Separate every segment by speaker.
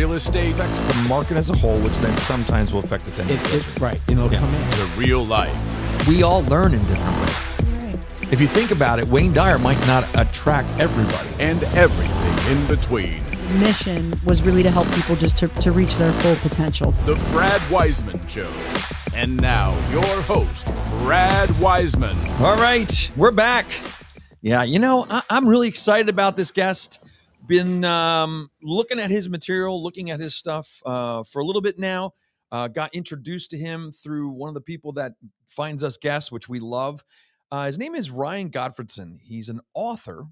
Speaker 1: real estate,
Speaker 2: affects the market as a whole, which then sometimes will affect the 10.
Speaker 3: Right. It'll come in.
Speaker 1: the real life.
Speaker 2: We all learn in different ways. If you think about it, Wayne Dyer might not attract everybody.
Speaker 1: And everything in between.
Speaker 4: Mission was really to help people just to reach their full potential.
Speaker 1: The Brad Wiseman Show. And now, your host, Brad Wiseman.
Speaker 2: All right, we're back. Yeah, I'm really excited about this guest. Been looking at his material, looking at his stuff for a little bit now. Got introduced to him through one of the people that finds us guests, which we love. His name is Ryan Gottfredson. He's an author.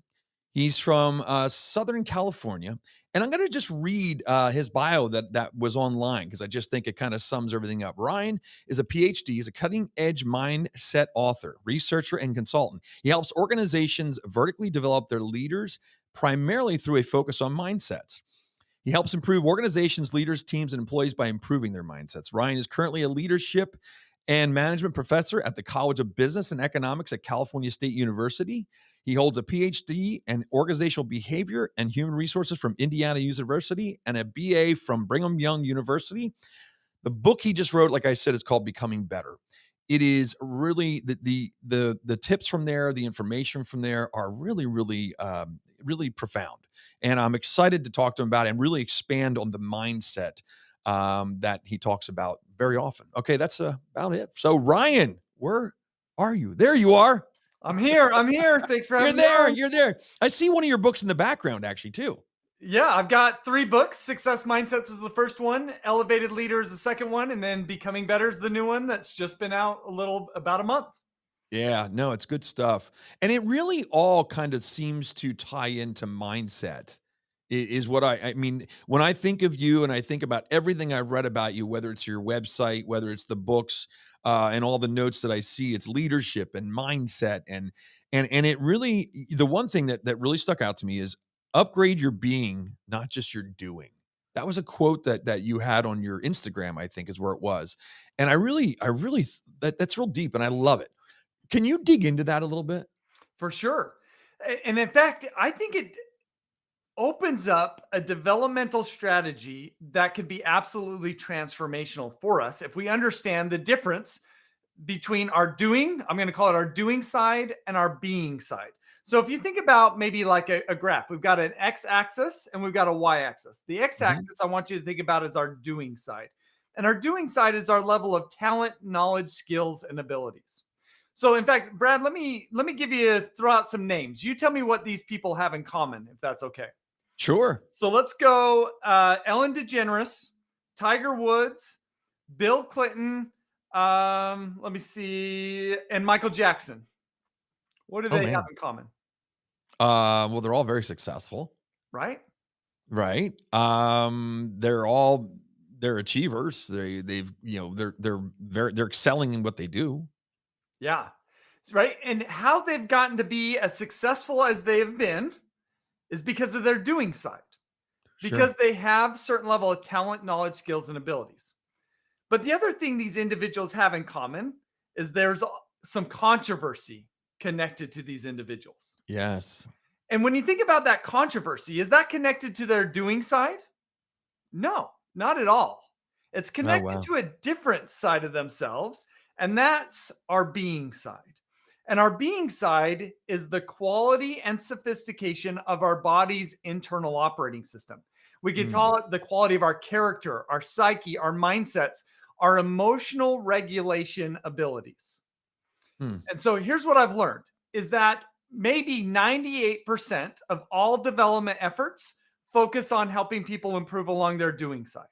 Speaker 2: He's from Southern California. And I'm going to just read his bio that was online because I just think it kind of sums everything up. Ryan is a PhD. He's a cutting-edge mindset author, researcher, and consultant. He helps organizations vertically develop their leaders primarily through a focus on mindsets. He helps improve organizations, leaders, teams, and employees by improving their mindsets. Ryan is currently a leadership and management professor at the College of Business and Economics at California State University. He holds a PhD in organizational behavior and human resources from Indiana University and a BA from Brigham Young University. The book he just wrote, like I said, is called Becoming Better. It is really the tips from there, the information from there are really, really, really profound. And I'm excited to talk to him about it and really expand on the mindset that he talks about very often. Okay, that's about it. So Ryan, where are you? There you are.
Speaker 3: I'm here. Thanks for having me.
Speaker 2: You're there. I see one of your books in the background actually too.
Speaker 3: Yeah, I've got 3 books. Success Mindsets was the first one. Elevated Leader is the second one. And then Becoming Better is the new one that's just been out about a month.
Speaker 2: Yeah, no, it's good stuff. And it really all kind of seems to tie into mindset is what I mean. When I think of you and I think about everything I've read about you, whether it's your website, whether it's the books and all the notes that I see, it's leadership and mindset. And it really, the one thing that really stuck out to me is upgrade your being, not just your doing. That was a quote that you had on your Instagram, I think is where it was. And I really, that's real deep and I love it. Can you dig into that a little bit?
Speaker 3: For sure. And in fact, I think it opens up a developmental strategy that could be absolutely transformational for us if we understand the difference between our doing, I'm going to call it our doing side, and our being side. So if you think about maybe like a graph, we've got an x-axis and we've got a y-axis. The x-axis I want you to think about as our doing side. And our doing side is our level of talent, knowledge, skills, and abilities. So in fact, Brad, let me throw out some names. You tell me what these people have in common, if that's okay.
Speaker 2: Sure.
Speaker 3: So let's go Ellen DeGeneres, Tiger Woods, Bill Clinton, let me see, and Michael Jackson. What do they have in common?
Speaker 2: Well, they're all very successful.
Speaker 3: Right.
Speaker 2: They're achievers. They're excelling in what they do.
Speaker 3: Yeah. Right. And how they've gotten to be as successful as they have been is because of their doing side, because they have certain level of talent, knowledge, skills, and abilities. But the other thing these individuals have in common is there's some controversy connected to these individuals.
Speaker 2: Yes.
Speaker 3: And when you think about that controversy, is that connected to their doing side? No, not at all. It's connected to a different side of themselves, and that's our being side. And our being side is the quality and sophistication of our body's internal operating system. We could call it the quality of our character, our psyche, our mindsets, our emotional regulation abilities. And so here's what I've learned is that maybe 98% of all development efforts focus on helping people improve along their doing side.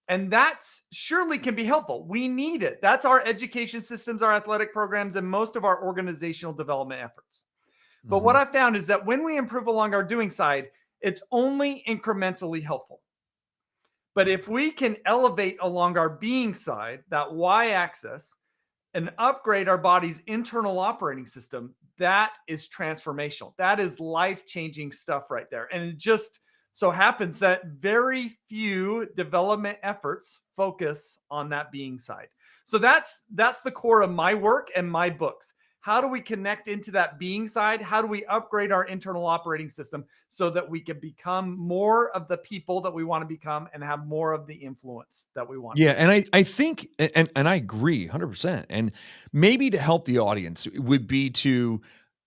Speaker 3: And that surely can be helpful. We need it. That's our education systems, our athletic programs, and most of our organizational development efforts. But what I found is that when we improve along our doing side, it's only incrementally helpful. But if we can elevate along our being side, that y-axis, and upgrade our body's internal operating system, that is transformational. That is life-changing stuff right there. And it just so happens that very few development efforts focus on that being side. So that's the core of my work and my books. How do we connect into that being side? How do we upgrade our internal operating system so that we can become more of the people that we want to become and have more of the influence that we want?
Speaker 2: Yeah, and I think and I agree 100%. And maybe to help the audience would be to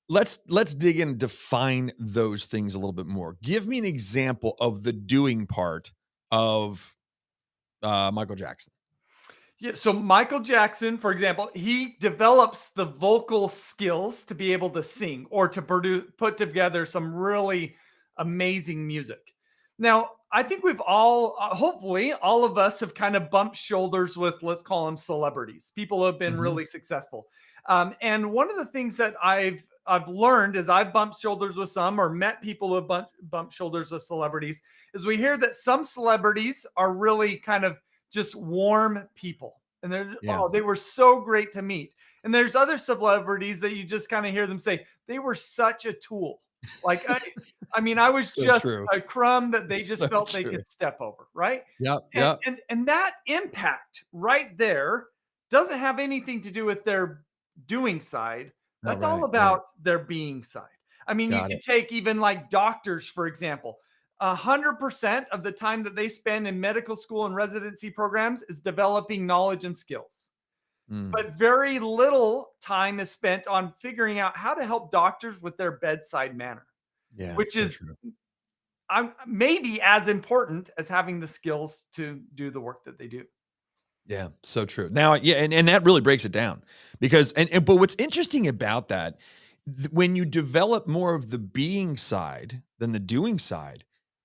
Speaker 2: let's dig in and define those things a little bit more. Give me an example of the doing part of Michael Jackson.
Speaker 3: Yeah, so Michael Jackson, for example, he develops the vocal skills to be able to sing or to put together some really amazing music. Now, I think we've all, hopefully, all of us have kind of bumped shoulders with, let's call them celebrities, people who have been
Speaker 2: Mhm.
Speaker 3: really successful. And one of the things that I've learned as I've bumped shoulders with some or met people who have bumped shoulders with celebrities is we hear that some celebrities are really kind of just warm people. And they're,
Speaker 2: Yeah.
Speaker 3: oh, they were so great to meet. And there's other celebrities that you just kind of hear them say, they were such a tool. Like, I mean, I was
Speaker 2: So
Speaker 3: just
Speaker 2: true.
Speaker 3: a crumb that they just
Speaker 2: So
Speaker 3: felt they
Speaker 2: true.
Speaker 3: could step over, right?
Speaker 2: Yep,
Speaker 3: And,
Speaker 2: yep.
Speaker 3: and that impact right there doesn't have anything to do with their doing side.
Speaker 2: Oh,
Speaker 3: That's all
Speaker 2: right, right.
Speaker 3: about their being side. I mean, you
Speaker 2: Got
Speaker 3: could
Speaker 2: it.
Speaker 3: take even like doctors, for example. 100% of the time that they spend in medical school and residency programs is developing knowledge and skills.
Speaker 2: Mm,
Speaker 3: But very little time is spent on figuring out how to help doctors with their bedside manner,
Speaker 2: yeah,
Speaker 3: which
Speaker 2: so
Speaker 3: is
Speaker 2: true.
Speaker 3: maybe as important as having the skills to do the work that they do.
Speaker 2: Yeah, so true. Now, yeah, and that really breaks it down because but what's interesting about that, when you develop more of the being side than the doing side,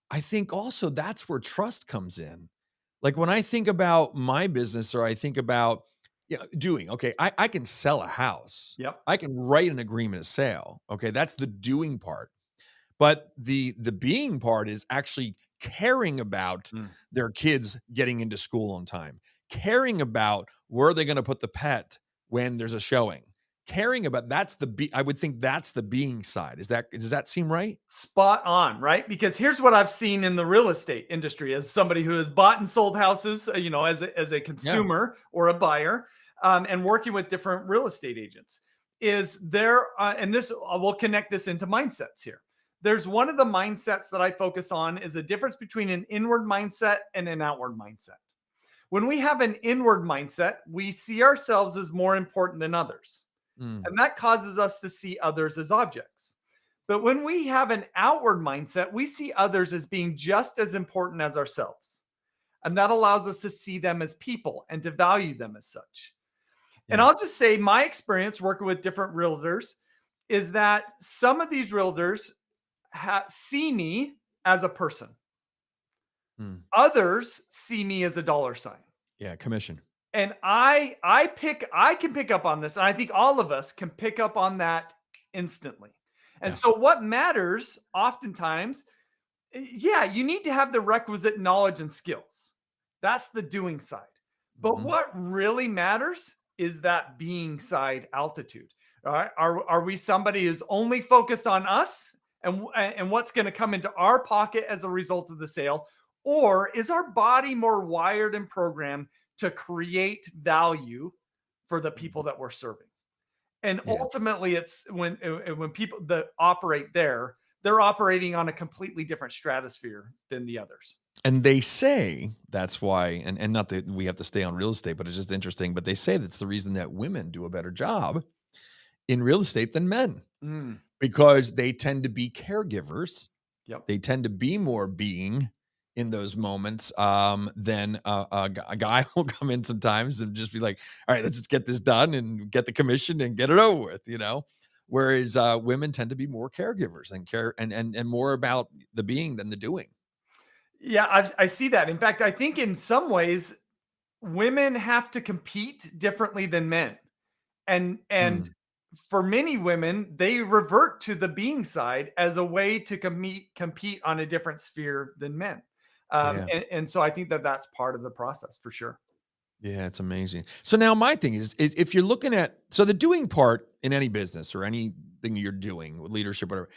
Speaker 2: I think also that's where trust comes in. Like when I think about my business or I think about doing, okay, I can sell a house.
Speaker 3: Yep.
Speaker 2: I can write an agreement of sale. Okay, that's the doing part. But the being part is actually caring about
Speaker 3: Mm.
Speaker 2: their kids getting into school on time, caring about where they're gonna put the pet when there's a showing, caring about I would think that's the being side. Does that seem right?
Speaker 3: Spot on, right? Because here's what I've seen in the real estate industry as somebody who has bought and sold houses, as a
Speaker 2: Yeah.
Speaker 3: consumer or a buyer, and working with different real estate agents. Is there, and this we'll connect this into mindsets here. There's one of the mindsets that I focus on is the difference between an inward mindset and an outward mindset. When we have an inward mindset, we see ourselves as more important than others.
Speaker 2: Mm,
Speaker 3: And that causes us to see others as objects. But when we have an outward mindset, we see others as being just as important as ourselves. And that allows us to see them as people and to value them as such. And
Speaker 2: yeah.
Speaker 3: I'll just say my experience working with different realtors is that some of these realtors see me as a person.
Speaker 2: Mm,
Speaker 3: Others see me as a dollar sign.
Speaker 2: yeah, commission.
Speaker 3: And I can pick up on this, and I think all of us can pick up on that instantly. And
Speaker 2: Yeah.
Speaker 3: so what matters oftentimes, yeah, you need to have the requisite knowledge and skills. That's the doing side. But
Speaker 2: Mhm.
Speaker 3: what really matters is that being side altitude. All right. Are we somebody who's only focused on us and what's going to come into our pocket as a result of the sale? Or is our body more wired and programmed to create value for the people that we're serving? And
Speaker 2: Yeah.
Speaker 3: ultimately, it's when people that operate there, they're operating on a completely different stratosphere than the others.
Speaker 2: And they say that's why, and not that we have to stay on real estate, but it's just interesting. But they say that's the reason that women do a better job in real estate than men
Speaker 3: Mm,
Speaker 2: because they tend to be caregivers.
Speaker 3: yep.
Speaker 2: They tend to be more being in those moments than a guy will come in sometimes and just be like, all right, let's just get this done and get the commission and get it over with. Whereas women tend to be more caregivers and care and more about the being than the doing.
Speaker 3: Yeah, I see that. In fact, I think in some ways, women have to compete differently than men. And
Speaker 2: Mm,
Speaker 3: for many women, they revert to the being side as a way to compete on a different sphere than men.
Speaker 2: yeah.
Speaker 3: And so I think that that's part of the process for sure.
Speaker 2: Yeah, it's amazing. So now my thing is if you're looking at the doing part in any business or anything you're doing with leadership, whatever,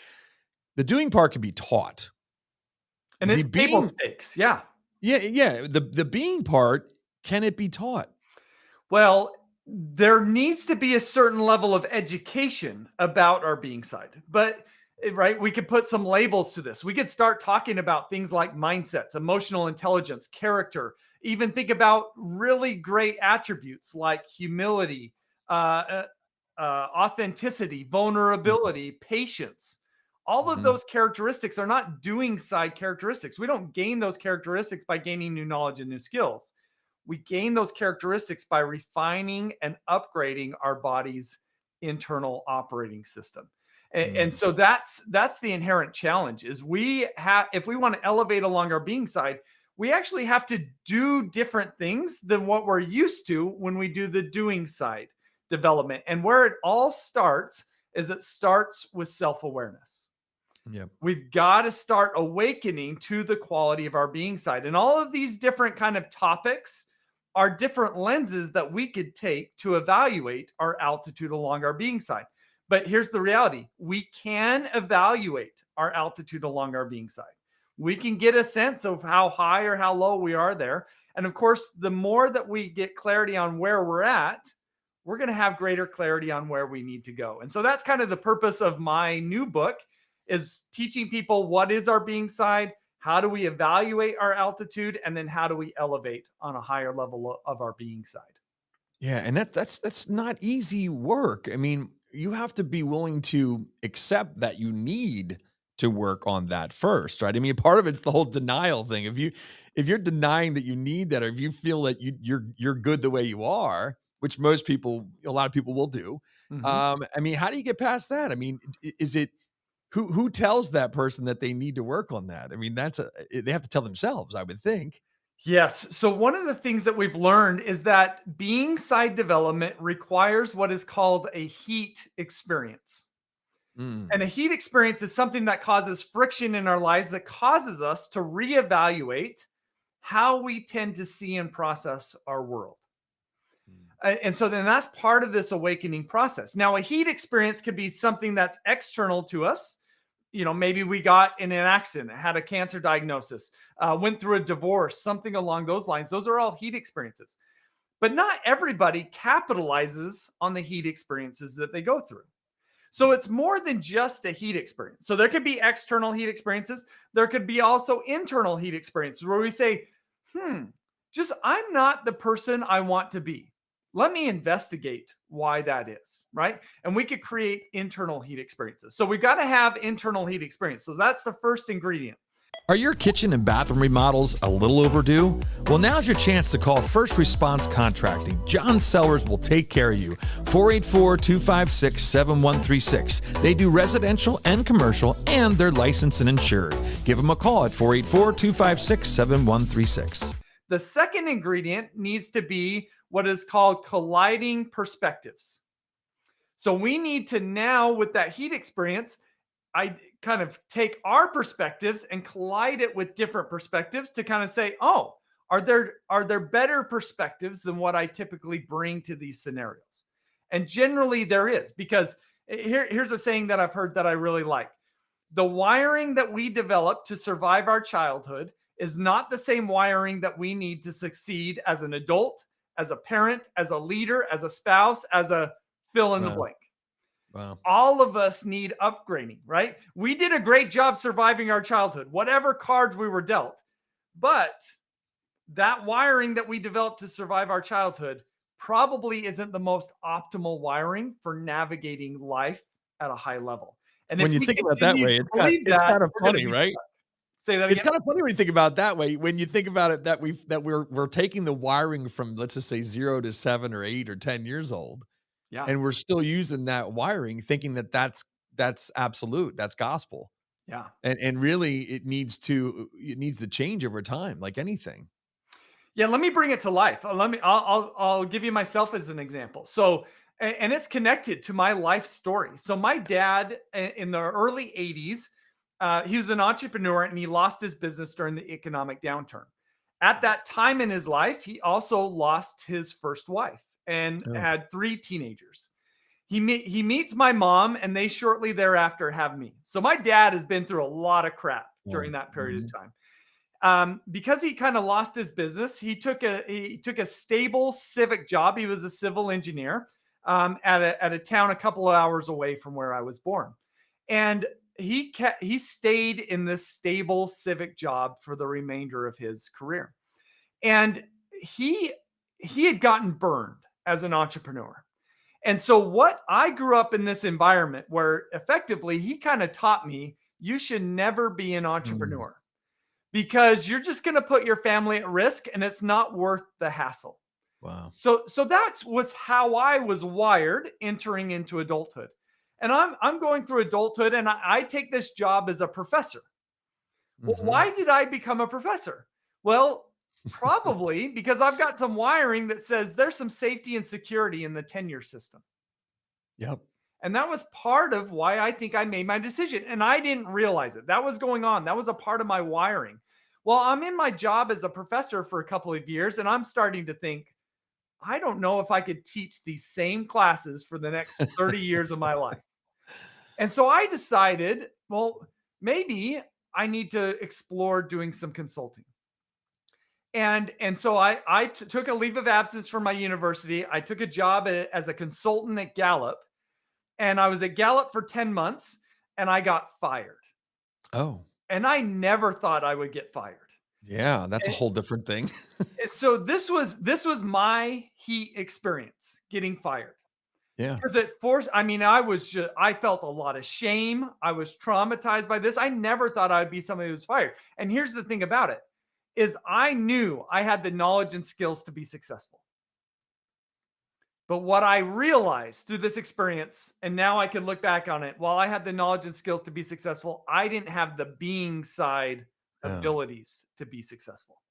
Speaker 2: the doing part can be taught.
Speaker 3: And
Speaker 2: The
Speaker 3: it's table
Speaker 2: being,
Speaker 3: stakes. Yeah.
Speaker 2: yeah, the being part, can it be taught?
Speaker 3: Well, There needs to be a certain level of education about our being side, but right, we could put some labels to this. We could start talking about things like mindsets, emotional intelligence, character, even think about really great attributes like humility, authenticity, vulnerability, patience. All of those characteristics are not doing side characteristics. We don't gain those characteristics by gaining new knowledge and new skills. We gain those characteristics by refining and upgrading our body's internal operating system. And so that's the inherent challenge is if we want to elevate along our being side, we actually have to do different things than what we're used to when we do the doing side development. And where it all starts is it starts with self-awareness.
Speaker 2: Yep.
Speaker 3: We've got to start awakening to the quality of our being side. And all of these different kind of topics are different lenses that we could take to evaluate our altitude along our being side. But here's the reality. We can evaluate our altitude along our being side. We can get a sense of how high or how low we are there. And of course, the more that we get clarity on where we're at, we're going to have greater clarity on where we need to go. And so that's kind of the purpose of my new book, is teaching people what is our being side, how do we evaluate our altitude, and then how do we elevate on a higher level of our being side.
Speaker 2: Yeah, and that's not easy work. I mean, you have to be willing to accept that you need to work on that first, right? I mean, part of it's the whole denial thing. If you're denying that you need that, or if you feel that you're good the way you are, which a lot of people will do. I mean, how do you get past that? I mean, is it who tells that person that they need to work on that? I mean, they have to tell themselves, I would think.
Speaker 3: Yes. So one of the things that we've learned is that being side development requires what is called a heat experience. And a heat experience is something that causes friction in our lives, that causes us to reevaluate how we tend to see and process our world. And so then that's part of this awakening process. Now, a heat experience could be something that's external to us. Maybe we got in an accident, had a cancer diagnosis, went through a divorce, something along those lines. Those are all heat experiences. But not everybody capitalizes on the heat experiences that they go through. So it's more than just a heat experience. So there could be external heat experiences. There could be also internal heat experiences where we say, I'm not the person I want to be. Let me investigate why that is, right? And we could create internal heat experiences. So we've got to have internal heat experience. So that's the first ingredient.
Speaker 2: Are your kitchen and bathroom remodels a little overdue? Well, now's your chance to call First Response Contracting. John Sellers will take care of you. 484-256-7136. They do residential and commercial, and they're licensed and insured. Give them a call at 484-256-7136.
Speaker 3: The second ingredient needs to be what is called colliding perspectives. So we need to now, with that heat experience, I kind of take our perspectives and collide it with different perspectives to kind of say, are there better perspectives than what I typically bring to these scenarios? And generally there is, because here's a saying that I've heard that I really like. The wiring that we develop to survive our childhood is not the same wiring that we need to succeed as an adult, as a parent, as a leader, as a spouse, as a fill in the blank.
Speaker 2: Wow.
Speaker 3: All of us need upgrading, right? We did a great job surviving our childhood, whatever cards we were dealt. But that wiring that we developed to survive our childhood probably isn't the most optimal wiring for navigating life at a high level. And
Speaker 2: when you think about it that way, it's kind of funny, right?
Speaker 3: Say that again.
Speaker 2: It's kind of funny when you think about it that way. When you think about it that we're taking the wiring from, let's just say, 0 to 7 or 8 or 10 years old.
Speaker 3: Yeah.
Speaker 2: And we're still using that wiring, thinking that that's absolute, that's gospel.
Speaker 3: Yeah.
Speaker 2: And really it needs to change over time, like anything.
Speaker 3: Yeah. Let me bring it to life. I'll give you myself as an example. So, and it's connected to my life story. So my dad in the early 80s, he was an entrepreneur and he lost his business during the economic downturn. At that time in his life, he also lost his first wife and had 3 teenagers. He meets my mom, and they shortly thereafter have me. So my dad has been through a lot of crap during that period of time. because he kind of lost his business, he took a stable civic job. He was a civil engineer at a town a couple of hours away from where I was born, and he stayed in this stable civic job for the remainder of his career, and he had gotten burned as an entrepreneur. And so what I grew up in this environment where effectively he kind of taught me, you should never be an entrepreneur because you're just going to put your family at risk and it's not worth the hassle.
Speaker 2: Wow.
Speaker 3: So that was how I was wired entering into adulthood. And I'm going through adulthood and I take this job as a professor. Well, why did I become a professor? Well, probably because I've got some wiring that says there's some safety and security in the tenure system.
Speaker 2: Yep.
Speaker 3: And that was part of why I think I made my decision. And I didn't realize it. That was going on. That was a part of my wiring. Well, I'm in my job as a professor for a couple of years, and I'm starting to think, I don't know if I could teach these same classes for the next 30 years of my life. And so I decided, well, maybe I need to explore doing some consulting. And so I took a leave of absence from my university. I took a job as a consultant at Gallup, and I was at Gallup for 10 months and I got fired.
Speaker 2: Oh.
Speaker 3: And I never thought I would get fired.
Speaker 2: Yeah, that's a whole different thing.
Speaker 3: So this was my heat experience, getting fired.
Speaker 2: Yeah.
Speaker 3: Because it forced, I felt a lot of shame. I was traumatized by this. I never thought I would be somebody who was fired. And here's the thing about it. Is I knew I had the knowledge and skills to be successful. But what I realized through this experience, and now I can look back on it, while I had the knowledge and skills to be successful, I didn't have the being side abilities to be successful.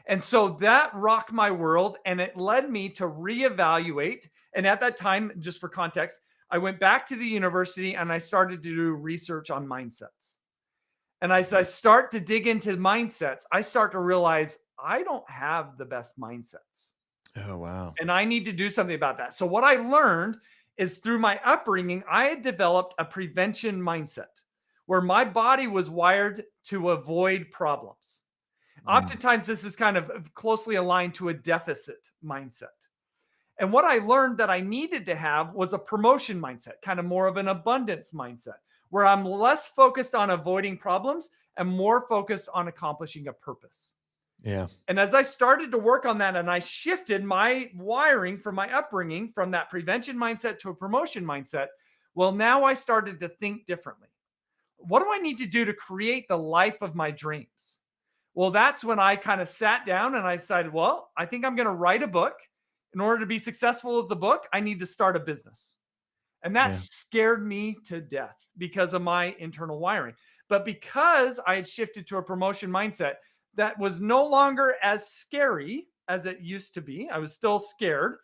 Speaker 3: And so that rocked my world and it led me to reevaluate. And at that time, just for context, I went back to the university and I started to do research on mindsets. And as I start to dig into mindsets, I start to realize I don't have the best mindsets.
Speaker 2: Oh, wow.
Speaker 3: And I need to do something about that. So what I learned is through my upbringing, I had developed a prevention mindset where my body was wired to avoid problems. Oftentimes, this is kind of closely aligned to a deficit mindset. And what I learned that I needed to have was a promotion mindset, kind of more of an abundance mindset, where I'm less focused on avoiding problems and more focused on accomplishing a purpose.
Speaker 2: Yeah.
Speaker 3: And as I started to work on that and I shifted my wiring from my upbringing from that prevention mindset to a promotion mindset, well, now I started to think differently. What do I need to do to create the life of my dreams? Well, that's when I kind of sat down and I decided, well, I think I'm going to write a book. In order to be successful with the book, I need to start a business. And that scared me to death because of my internal wiring. But because I had shifted to a promotion mindset, that was no longer as scary as it used to be. I was still scared,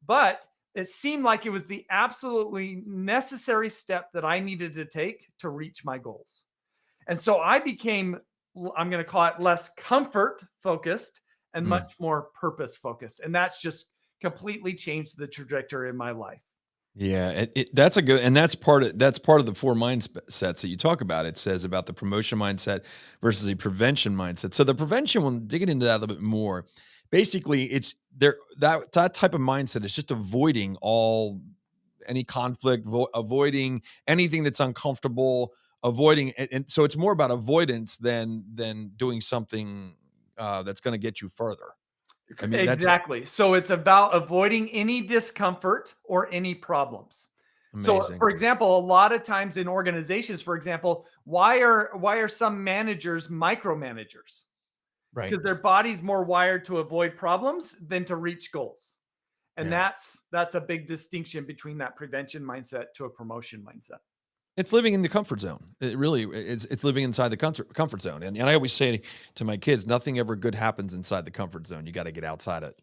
Speaker 3: but it seemed like it was the absolutely necessary step that I needed to take to reach my goals. And so I became, I'm going to call it, less comfort focused and much more purpose focused. And that's just completely changed the trajectory of my life.
Speaker 2: Yeah, that's a good, and that's part of the 4 mindsets that you talk about. It says about the promotion mindset versus a prevention mindset. So the prevention, we'll dig into that a little bit more. Basically, it's there that type of mindset is just avoiding any conflict, avoiding anything that's uncomfortable, avoiding, and so it's more about avoidance than doing something that's going to get you further. I mean,
Speaker 3: exactly. So it's about avoiding any discomfort or any problems.
Speaker 2: Amazing.
Speaker 3: So, for example, a lot of times in organizations, for example, why are some managers micromanagers?
Speaker 2: Right.
Speaker 3: Because their body's more wired to avoid problems than to reach goals. And that's a big distinction between that prevention mindset to a promotion mindset.
Speaker 2: It's living in the comfort zone. It really it's living inside the comfort zone. And I always say to my kids, nothing ever good happens inside the comfort zone. You got to get outside it.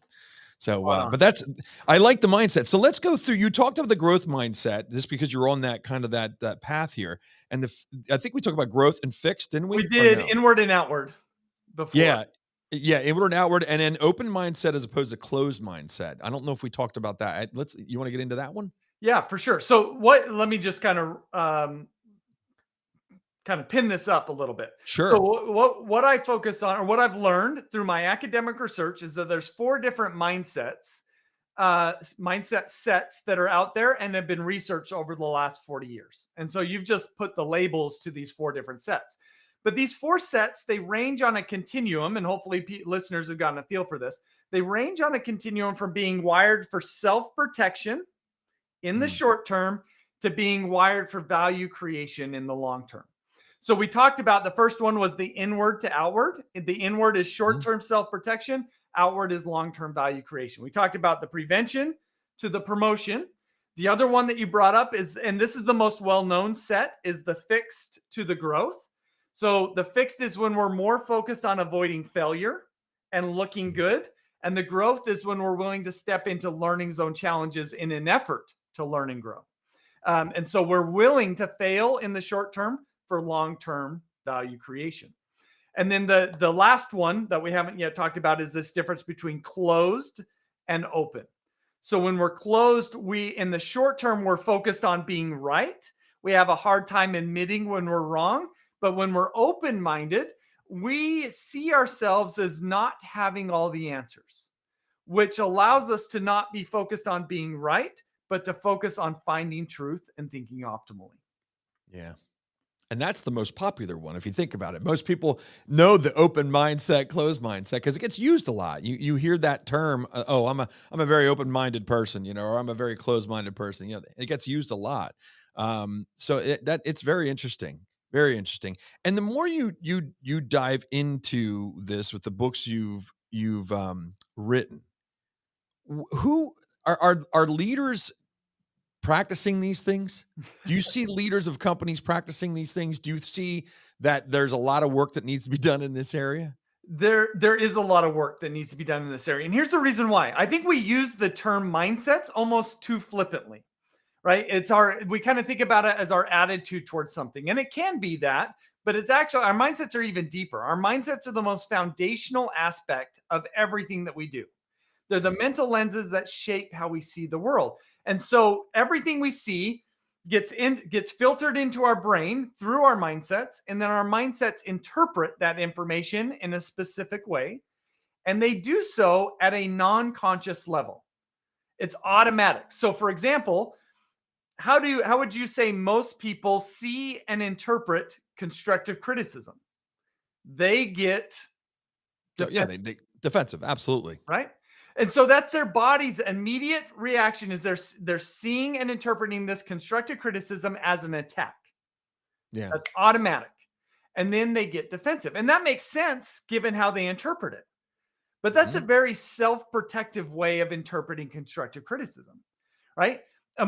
Speaker 2: So, but I like the mindset. So let's go through, you talked about the growth mindset just because you're on that kind of that path here. And I think we talked about growth and fixed, didn't we?
Speaker 3: We did inward and outward before.
Speaker 2: Yeah. Inward and outward, and then open mindset as opposed to closed mindset. I don't know if we talked about that. You want to get into that one?
Speaker 3: Yeah, for sure. So let me just kind of kind of pin this up a little bit.
Speaker 2: Sure.
Speaker 3: So what I focus on, or what I've learned through my academic research, is that there's 4 different mindset sets that are out there and have been researched over the last 40 years. And so you've just put the labels to these 4 different sets. But these 4 sets, they range on a continuum, and hopefully listeners have gotten a feel for this. They range on a continuum from being wired for self-protection in the short term to being wired for value creation in the long term. So we talked about the first one was the inward to outward. The inward is short-term self-protection. Outward is long-term value creation. We talked about the prevention to the promotion. The other one that you brought up is, and this is the most well-known set, is the fixed to the growth. So the fixed is when we're more focused on avoiding failure and looking good. And the growth is when we're willing to step into learning zone challenges in an effort to learn and grow. And so we're willing to fail in the short term for long-term value creation. And then the last one that we haven't yet talked about is this difference between closed and open. So when we're closed, in the short term, we're focused on being right. We have a hard time admitting when we're wrong. But when we're open-minded, we see ourselves as not having all the answers, which allows us to not be focused on being right, but to focus on finding truth and thinking optimally.
Speaker 2: Yeah. And that's the most popular one, if you think about it. Most people know the open mindset, closed mindset, because it gets used a lot. You hear that term, I'm a very open-minded person, or I'm a very closed-minded person. It gets used a lot. So it's very interesting, very interesting. And the more you dive into this with the books you've written, who are leaders practicing these things? Do you see leaders of companies practicing these things? Do you see that there's a lot of work that needs to be done in this area?
Speaker 3: There is a lot of work that needs to be done in this area. And here's the reason why. I think we use the term mindsets almost too flippantly, right? We kind of think about it as our attitude towards something. And it can be that, but it's actually, our mindsets are even deeper. Our mindsets are the most foundational aspect of everything that we do. They're the mental lenses that shape how we see the world. And so everything we see gets filtered into our brain through our mindsets, and then our mindsets interpret that information in a specific way, and they do so at a non-conscious level. It's automatic. So for example, how would you say most people see and interpret constructive criticism? They get
Speaker 2: defensive. They defensive, absolutely.
Speaker 3: Right? And so that's their body's immediate reaction, is they're seeing and interpreting this constructive criticism as an attack.
Speaker 2: Yeah.
Speaker 3: That's automatic. And then they get defensive. And that makes sense given how they interpret it. But that's a very self-protective way of interpreting constructive criticism, right? A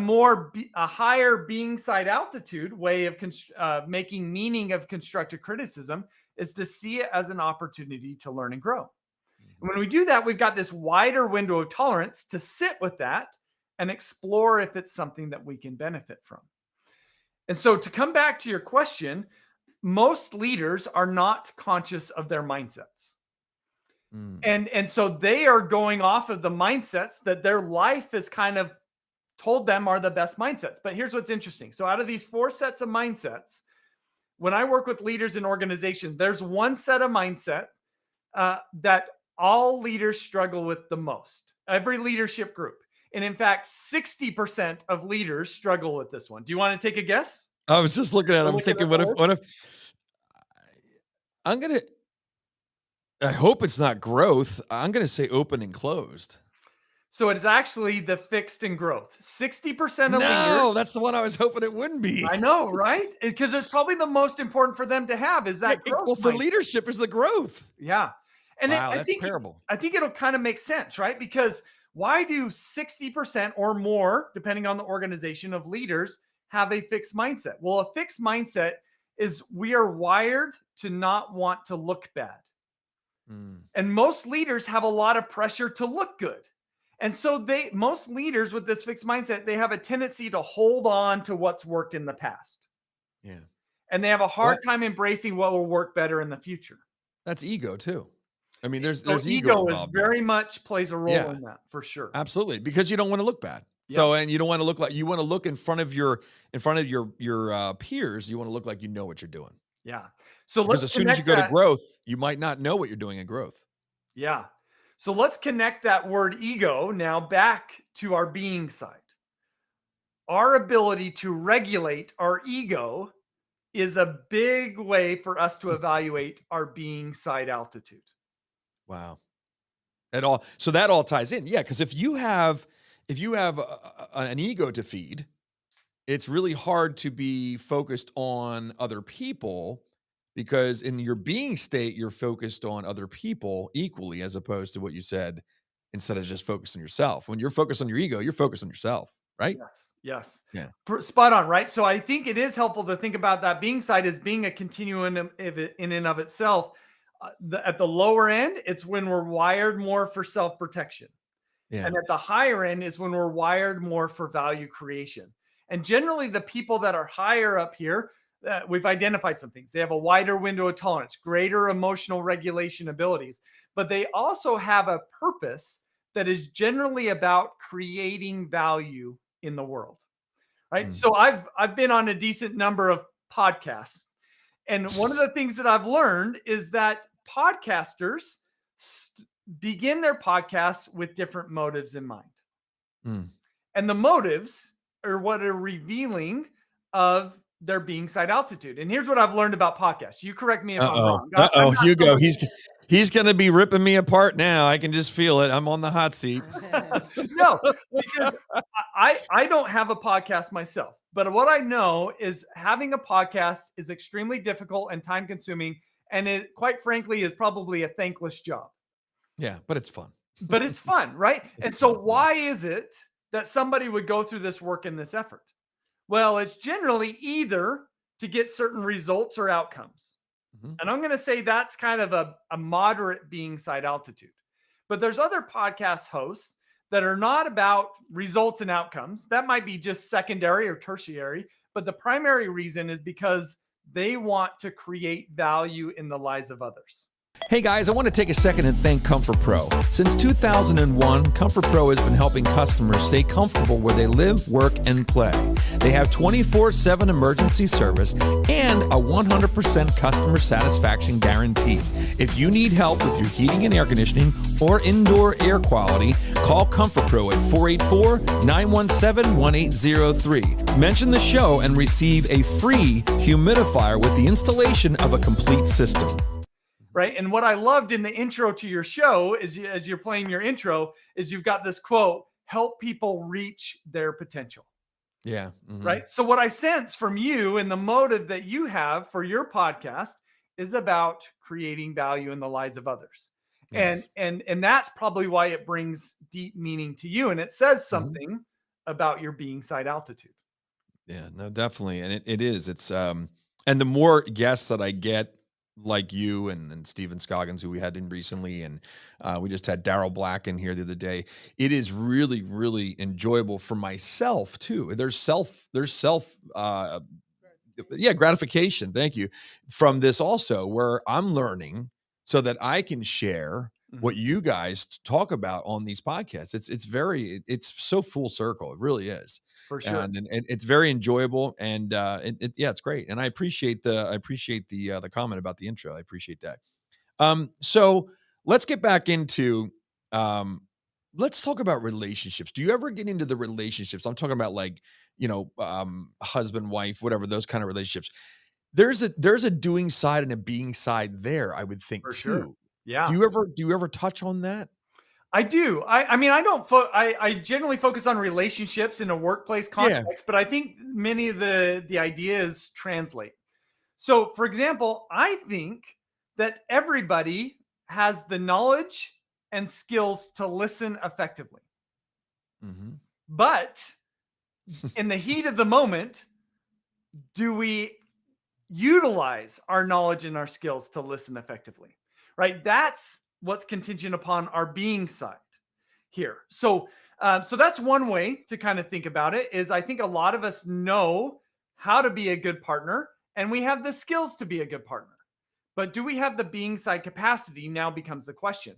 Speaker 3: higher being side altitude way of making meaning of constructive criticism is to see it as an opportunity to learn and grow. And when we do that, we've got this wider window of tolerance to sit with that and explore if it's something that we can benefit from. And so to come back to your question, most leaders are not conscious of their mindsets. And so they are going off of the mindsets that their life has kind of told them are the best mindsets. But here's what's interesting. So out of these 4 sets of mindsets, when I work with leaders in organizations, there's one set of mindset that all leaders struggle with the most. Every leadership group. And in fact, 60% of leaders struggle with this one. Do you want to take a guess?
Speaker 2: I was just looking at it. I'm thinking, what if I hope it's not growth. I'm going to say open and closed.
Speaker 3: So it's actually the fixed and growth. 60% of leaders.
Speaker 2: No, that's the one I was hoping it wouldn't be.
Speaker 3: I know, right? Because it's probably the most important for them to have is that growth.
Speaker 2: Well, for leadership is the growth.
Speaker 3: Yeah. And
Speaker 2: wow, that's terrible.
Speaker 3: I think it'll kind of make sense, right? Because why do 60% or more, depending on the organization, of leaders have a fixed mindset? Well, a fixed mindset is we are wired to not want to look bad. And most leaders have a lot of pressure to look good. And so most leaders with this fixed mindset, they have a tendency to hold on to what's worked in the past.
Speaker 2: Yeah.
Speaker 3: And they have a hard time embracing what will work better in the future.
Speaker 2: That's ego too. I mean, there's
Speaker 3: ego is very much plays a role in that, for sure.
Speaker 2: Absolutely, because you don't want to look bad. Yeah. So, and you don't want to look like, you want to look in front of your peers. You want to look like you know what you're doing.
Speaker 3: Yeah. So
Speaker 2: Because
Speaker 3: let's
Speaker 2: as soon as you
Speaker 3: connect
Speaker 2: go to
Speaker 3: that.
Speaker 2: growth, you might not know what you're doing in growth.
Speaker 3: Yeah. So let's connect that word ego now back to our being side. Our ability to regulate our ego is a big way for us to evaluate our being side altitude.
Speaker 2: Wow. So that all ties in. Yeah, because if you have an ego to feed, it's really hard to be focused on other people, because in your being state, you're focused on other people equally, as opposed to what you said, instead of just focusing on yourself. When you're focused on your ego, you're focused on yourself, right?
Speaker 3: Yes. Yes.
Speaker 2: Yeah.
Speaker 3: Spot on, right? So I think it is helpful to think about that being side as being a continuum in and of itself. At the lower end, it's when we're wired more for self protection.
Speaker 2: Yeah.
Speaker 3: And at the higher end is when we're wired more for value creation. And generally, the people that are higher up here, we've identified some things. They have a wider window of tolerance, greater emotional regulation abilities, but they also have a purpose that is generally about creating value in the world. Right. So I've been on a decent number of podcasts. And one of the things that I've learned is that podcasters begin their podcasts with different motives in mind.
Speaker 2: Mm.
Speaker 3: And the motives are what are revealing of their being side altitude. And here's what I've learned about podcasts. You correct me if I'm wrong. I'm not
Speaker 2: Hugo,
Speaker 3: somebody-
Speaker 2: he's going to be ripping me apart now. I can just feel it. I'm on the hot seat.
Speaker 3: No, because I don't have a podcast myself. But what I know is having a podcast is extremely difficult and time consuming. And it, quite frankly, is probably a thankless job.
Speaker 2: Yeah, but it's fun.
Speaker 3: But it's fun, right? And so why is it that somebody would go through this work and this effort? Well, it's generally either to get certain results or outcomes.
Speaker 2: Mm-hmm.
Speaker 3: And I'm going to say that's kind of a moderate being side altitude. But there's other podcast hosts that are not about results and outcomes. That might be just secondary or tertiary. But the primary reason is because they want to create value in the lives of others.
Speaker 2: Hey guys, I want to take a second and thank Comfort Pro. Since 2001, Comfort Pro has been helping customers stay comfortable where they live, work, and play. They have 24/7 emergency service and a 100% customer satisfaction guarantee. If you need help with your heating and air conditioning or indoor air quality, call Comfort Pro at 484-917-1803. Mention the show and receive a free humidifier with the installation of a complete system.
Speaker 3: Right. And what I loved in the intro to your show is as you're playing your intro is you've got this quote, help people reach their potential.
Speaker 2: Yeah. Mm-hmm.
Speaker 3: Right. So what I sense from you and the motive that you have for your podcast is about creating value in the lives of others. Yes. And that's probably why it brings deep meaning to you. And it says something about your being side altitude.
Speaker 2: Yeah, no, definitely. And it is. It's and the more guests that I get, like you and Stephen Scoggins, who we had in recently, and we just had Daryl Black in here the other day. It is really, really enjoyable for myself too. There's gratification. Thank you. From this also, where I'm learning so that I can share what you guys talk about on these podcasts. It's so full circle. It really is.
Speaker 3: For sure.
Speaker 2: And it's very enjoyable, and it's great. And I appreciate the comment about the intro. I appreciate that. So let's get back into let's talk about relationships. Do you ever get into the relationships? I'm talking about like, husband, wife, whatever, those kind of relationships. There's a doing side and a being side there, I would think. For too. Sure.
Speaker 3: Yeah.
Speaker 2: Do you ever touch on that?
Speaker 3: I do. I mean, I generally focus on relationships in a workplace context, but I think many of the ideas translate. So, for example, I think that everybody has the knowledge and skills to listen effectively. Mm-hmm. But in the heat of the moment, do we utilize our knowledge and our skills to listen effectively? Right? That's what's contingent upon our being side here. So that's one way to kind of think about it is I think a lot of us know how to be a good partner and we have the skills to be a good partner, but do we have the being side capacity now becomes the question.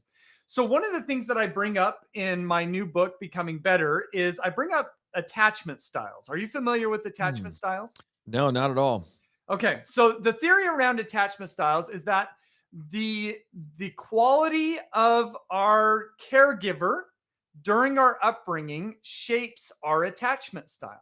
Speaker 3: So one of the things that I bring up in my new book, Becoming Better, is I bring up attachment styles. Are you familiar with attachment styles?
Speaker 2: No, not at all.
Speaker 3: Okay, so the theory around attachment styles is that the quality of our caregiver during our upbringing shapes our attachment style.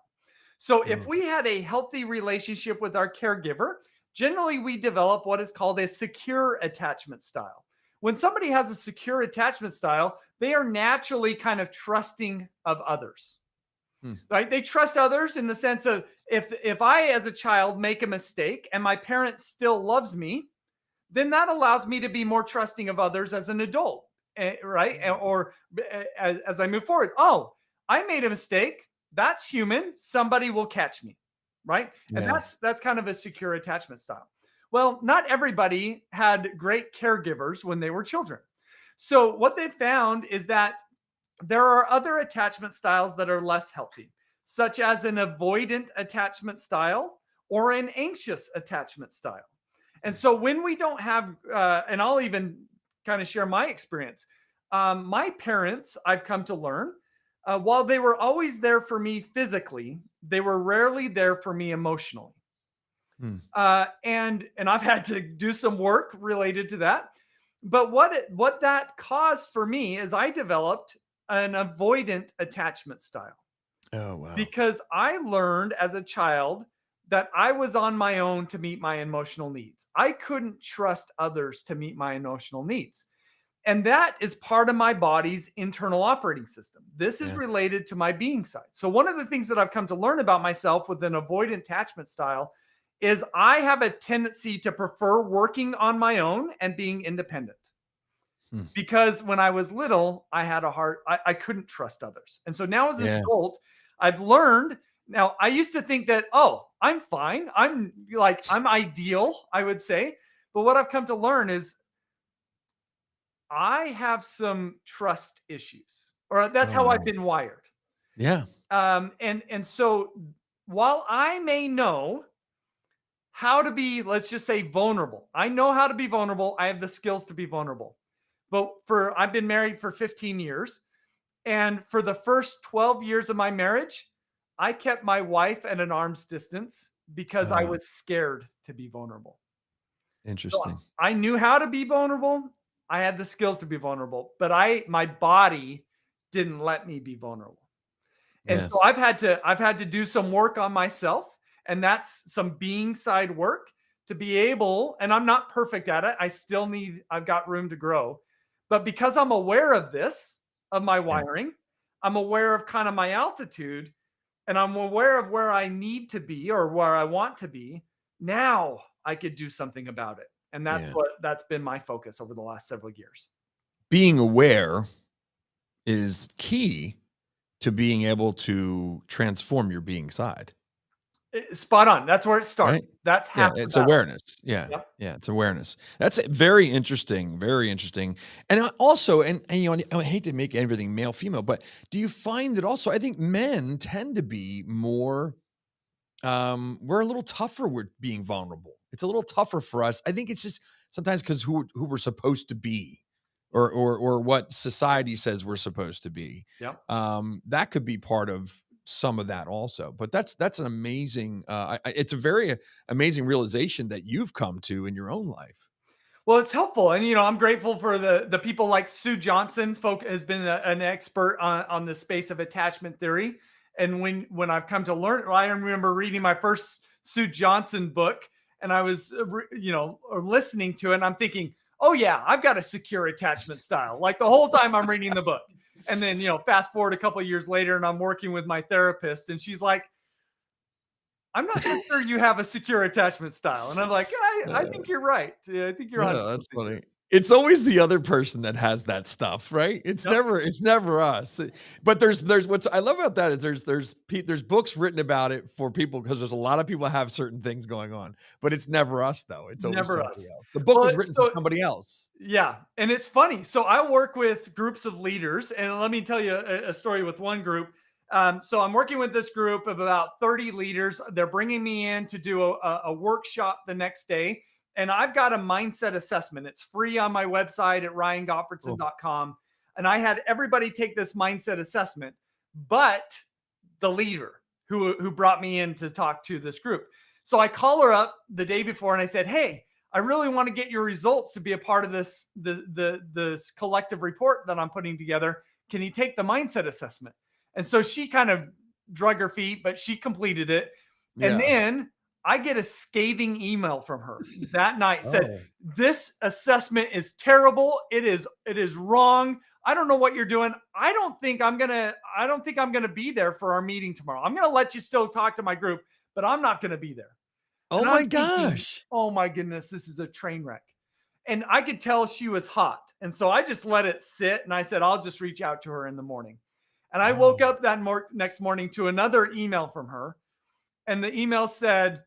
Speaker 3: So if we had a healthy relationship with our caregiver, generally we develop what is called a secure attachment style. When somebody has a secure attachment style, they are naturally kind of trusting of others. Right? They trust others in the sense of if I as a child make a mistake and my parent still loves me, then that allows me to be more trusting of others as an adult, right? Or as I move forward. Oh, I made a mistake. That's human. Somebody will catch me, right? And
Speaker 2: Yeah.
Speaker 3: that's kind of a secure attachment style. Well, not everybody had great caregivers when they were children. So what they found is that there are other attachment styles that are less healthy, such as an avoidant attachment style or an anxious attachment style. And so when we don't have, and I'll even kind of share my experience. My parents, I've come to learn, while they were always there for me physically, they were rarely there for me emotionally. And I've had to do some work related to that. But what that caused for me is I developed an avoidant attachment style
Speaker 2: Oh, wow.
Speaker 3: because I learned as a child that I was on my own to meet my emotional needs. I couldn't trust others to meet my emotional needs. And that is part of my body's internal operating system. This is
Speaker 2: Yeah.
Speaker 3: related to my being side. So, one of the things that I've come to learn about myself with an avoidant attachment style is I have a tendency to prefer working on my own and being independent. Because when I was little, I had a heart, I couldn't trust others. And so now as an
Speaker 2: Yeah.
Speaker 3: adult, I've learned. Now, I used to think that, oh, I'm fine. I'm ideal, I would say. But what I've come to learn is I have some trust issues, or that's
Speaker 2: Oh,
Speaker 3: how I've
Speaker 2: wow.
Speaker 3: been wired.
Speaker 2: Yeah.
Speaker 3: And so while I may know how to be, let's just say, vulnerable, I know how to be vulnerable. I have the skills to be vulnerable. But I've been married for 15 years. And for the first 12 years of my marriage, I kept my wife at an arm's distance because I was scared to be vulnerable. So
Speaker 2: Interesting.
Speaker 3: I knew how to be vulnerable. I had the skills to be vulnerable, but my body didn't let me be vulnerable. And
Speaker 2: Yeah.
Speaker 3: so I've had to do some work on myself, and that's some being side work to be able, and I'm not perfect at it. I've got room to grow. But because I'm aware of this, of my
Speaker 2: Yeah.
Speaker 3: wiring, I'm aware of kind of my altitude, and I'm aware of where I need to be or where I want to be. Now I could do something about it. And
Speaker 2: Yeah.
Speaker 3: that's been my focus over the last several years.
Speaker 2: Being aware is key to being able to transform your being side,
Speaker 3: Spot on. That's where it starts.
Speaker 2: right?
Speaker 3: That's
Speaker 2: Yeah,
Speaker 3: half the
Speaker 2: it's
Speaker 3: battle.
Speaker 2: awareness. Yeah.
Speaker 3: Yep.
Speaker 2: Yeah, it's awareness. That's very interesting, very interesting. And also, and you know, I hate to make everything male female, but do you find that also I think men tend to be more we're a little tougher with being vulnerable. It's a little tougher for us. I think it's just sometimes because who we're supposed to be or what society says we're supposed to be.
Speaker 3: Yep.
Speaker 2: That could be part of some of that also. But that's an amazing it's a very amazing realization that you've come to in your own life.
Speaker 3: Well, it's helpful, and I'm grateful for the people like Sue Johnson. Folk has been an expert on the space of attachment theory, and when I've come to learn, I remember reading my first Sue Johnson book, and I was listening to it, and I'm thinking, oh yeah, I've got a secure attachment style. Like the whole time I'm reading the book, and then fast forward a couple of years later, and I'm working with my therapist, and she's like, I'm not so sure you have a secure attachment style. And I'm like, I think you're right. I think you're
Speaker 2: Yeah,
Speaker 3: on.
Speaker 2: that's funny. It's always the other person that has that stuff, right? It's
Speaker 3: Yep.
Speaker 2: never us. But there's what's I love about that is there's books written about it for people because there's a lot of people have certain things going on, but it's never us though. It's always
Speaker 3: Never
Speaker 2: somebody
Speaker 3: us.
Speaker 2: else. The book
Speaker 3: Well,
Speaker 2: was written for
Speaker 3: so
Speaker 2: somebody else.
Speaker 3: yeah, and it's funny. So I work with groups of leaders, and let me tell you a story with one group. So I'm working with this group of about 30 leaders. They're bringing me in to do a workshop the next day. And I've got a mindset assessment. It's free on my website at ryangottfredson.com. And I had everybody take this mindset assessment, but the leader who brought me in to talk to this group. So I call her up the day before and I said, hey, I really want to get your results to be a part of this collective report that I'm putting together. Can you take the mindset assessment? And so she kind of drug her feet, but she completed it. And then I get a scathing email from her that night. Said, this assessment is terrible. It is wrong. I don't know what you're doing. I don't think I'm gonna be there for our meeting tomorrow. I'm gonna let you still talk to my group, but I'm not gonna be there.
Speaker 2: Oh
Speaker 3: And
Speaker 2: my
Speaker 3: I'm thinking,
Speaker 2: gosh.
Speaker 3: oh my goodness, this is a train wreck. And I could tell she was hot. And so I just let it sit and I said, I'll just reach out to her in the morning. And I woke up that next morning to another email from her. And the email said,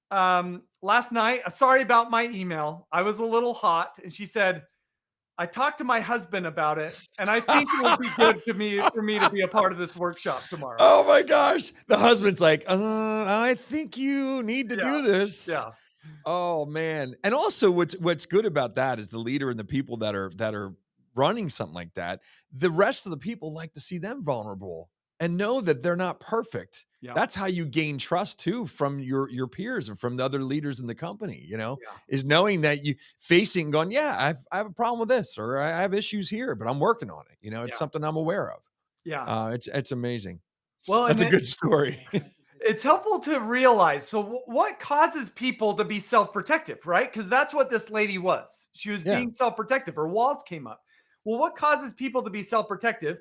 Speaker 3: last night, sorry about my email. I was a little hot. And she said, I talked to my husband about it, and I think it would be good for me to be a part of this workshop tomorrow.
Speaker 2: Oh my gosh. The husband's like, I think you need to do this.
Speaker 3: Yeah.
Speaker 2: Oh man. And also what's good about that is the leader and the people that are running something like that, the rest of the people like to see them vulnerable and know that they're not perfect.
Speaker 3: Yeah.
Speaker 2: That's how you gain trust too from your peers and from the other leaders in the company, is knowing that you facing going, I have a problem with this, or I have issues here, but I'm working on it. It's something I'm aware of.
Speaker 3: Yeah.
Speaker 2: It's amazing.
Speaker 3: Well,
Speaker 2: That's a good story.
Speaker 3: It's helpful to realize. So what causes people to be self-protective, right? Because that's what this lady was. She was being self-protective. Her walls came up. Well, what causes people to be self-protective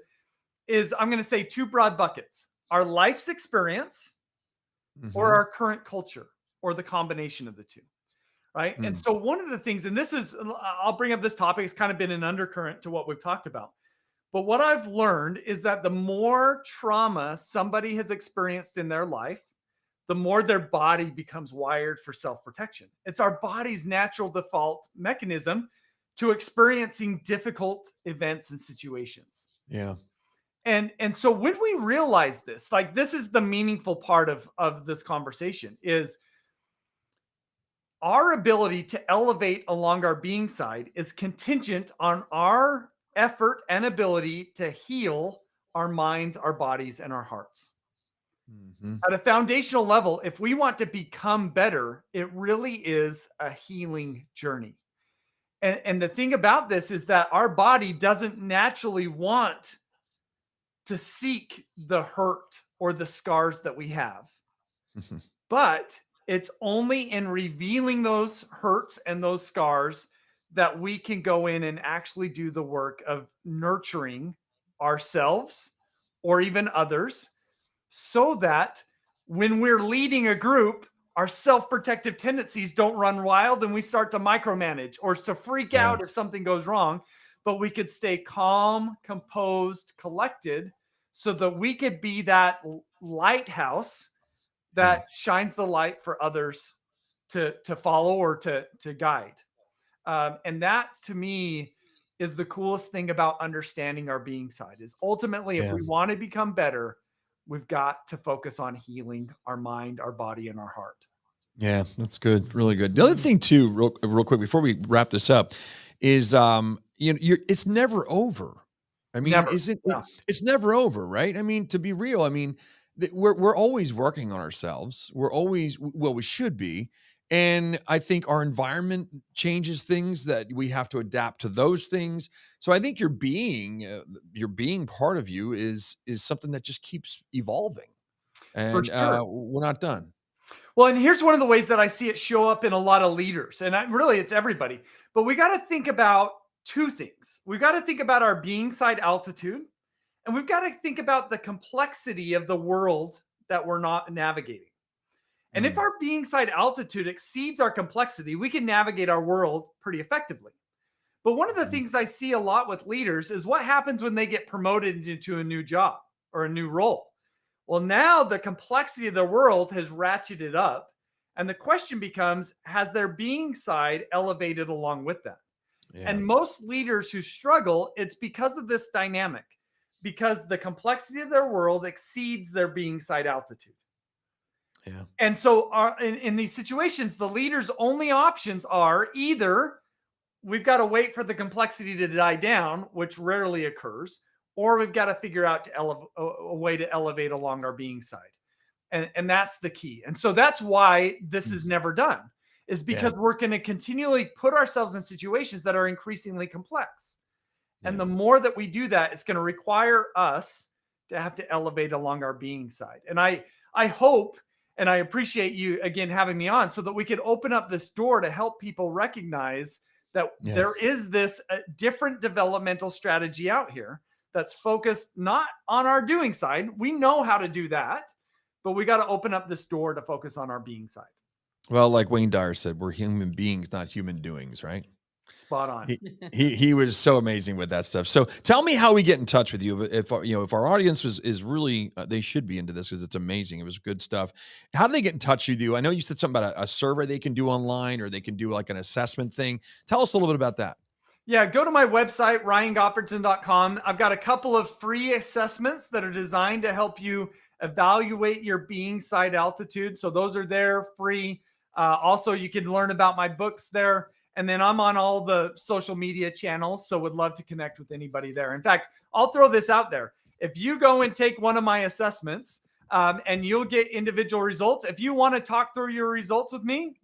Speaker 3: is, I'm going to say, two broad buckets: our life's experience or our current culture, or the combination of the two, right? And so one of the things, and this is, I'll bring up this topic, it's kind of been an undercurrent to what we've talked about. But what I've learned is that the more trauma somebody has experienced in their life, the more their body becomes wired for self-protection. It's our body's natural default mechanism to experiencing difficult events and situations.
Speaker 2: Yeah.
Speaker 3: And so when we realize this, like, this is the meaningful part of this conversation, is our ability to elevate along our being side is contingent on our effort and ability to heal our minds, our bodies, and our hearts. At a foundational level, if we want to become better, it really is a healing journey. And the thing about this is that our body doesn't naturally want to seek the hurt or the scars that we have. But it's only in revealing those hurts and those scars that we can go in and actually do the work of nurturing ourselves or even others, so that when we're leading a group, our self-protective tendencies don't run wild and we start to micromanage or to freak out if something goes wrong, but we could stay calm, composed, collected, so that we could be that lighthouse that shines the light for others to follow or to guide. And that, to me, is the coolest thing about understanding our being side, is ultimately, if we want to become better, we've got to focus on healing our mind, our body, and our heart.
Speaker 2: Yeah, that's good. Really good. The other thing too, real quick, before we wrap this up, is, it's never over. I mean,
Speaker 3: Never.
Speaker 2: It's never over, right? I mean, to be real, I mean, we're always working on ourselves. We're always, well, we should be. And I think our environment changes things that we have to adapt to those things. So I think your being part of you is something that just keeps evolving, and
Speaker 3: sure.
Speaker 2: we're not done.
Speaker 3: Well, and here's one of the ways that I see it show up in a lot of leaders, and really it's everybody, but we got to think about two things. We've got to think about our being side altitude, and we've got to think about the complexity of the world that we're not navigating. And if our being side altitude exceeds our complexity, we can navigate our world pretty effectively. But one of the things I see a lot with leaders is what happens when they get promoted into a new job or a new role. Well, now the complexity of their world has ratcheted up. And the question becomes, has their being side elevated along with that? Yeah. And most leaders who struggle, it's because of this dynamic, because the complexity of their world exceeds their being side altitude. Yeah. And so in these situations, the leader's only options are either we've got to wait for the complexity to die down, which rarely occurs, or we've got to figure out a way to elevate along our being side. And that's the key. And so that's why this is never done, is because we're going to continually put ourselves in situations that are increasingly complex. And the more that we do that, it's going to require us to have to elevate along our being side. And I hope, and I appreciate you again having me on, so that we could open up this door to help people recognize that there is this different developmental strategy out here that's focused not on our doing side. We know how to do that, but we got to open up this door to focus on our being side.
Speaker 2: Well, like Wayne Dyer said, we're human beings, not human doings, right?
Speaker 3: Spot on.
Speaker 2: He was so amazing with that stuff. So tell me how we get in touch with you. If our audience is really, they should be into this because it's amazing. It was good stuff. How do they get in touch with you? I know you said something about a survey they can do online, or they can do like an assessment thing. Tell us a little bit about that.
Speaker 3: Yeah, go to my website, ryangottfredson.com. I've got a couple of free assessments that are designed to help you evaluate your being side altitude. So those are there free. Also, you can learn about my books there. And then I'm on all the social media channels, so would love to connect with anybody there. In fact, I'll throw this out there. If you go and take one of my assessments, and you'll get individual results, if you want to talk through your results with me,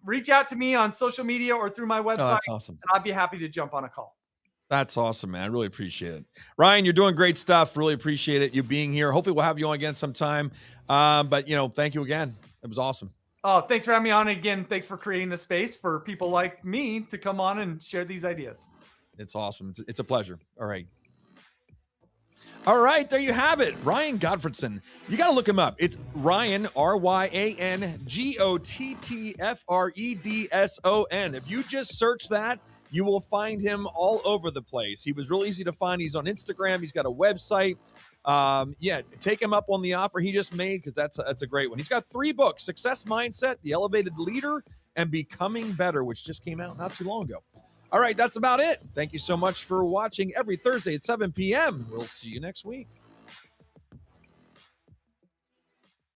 Speaker 3: reach out to me on social media or through my website.
Speaker 2: Oh, that's awesome.
Speaker 3: And I'd be happy to jump on a call.
Speaker 2: That's awesome, man. I really appreciate it. Ryan, you're doing great stuff. Really appreciate it. You being here. Hopefully we'll have you on again sometime. But thank you again. It was awesome.
Speaker 3: Oh, thanks for having me on again. Thanks for creating the space for people like me to come on and share these ideas.
Speaker 2: It's awesome. It's a pleasure. All right. All right, there you have it. Ryan Gottfredson. You got to look him up. It's Ryan, RyanGottfredson. If you just search that, you will find him all over the place. He was real easy to find. He's on Instagram. He's got a website. Take him up on the offer he just made, because that's a great one. He's got 3 books: Success Mindset, The Elevated Leader, and Becoming Better, which just came out not too long ago. All right, that's about it. Thank you so much for watching every Thursday at 7 p.m. We'll see you next week.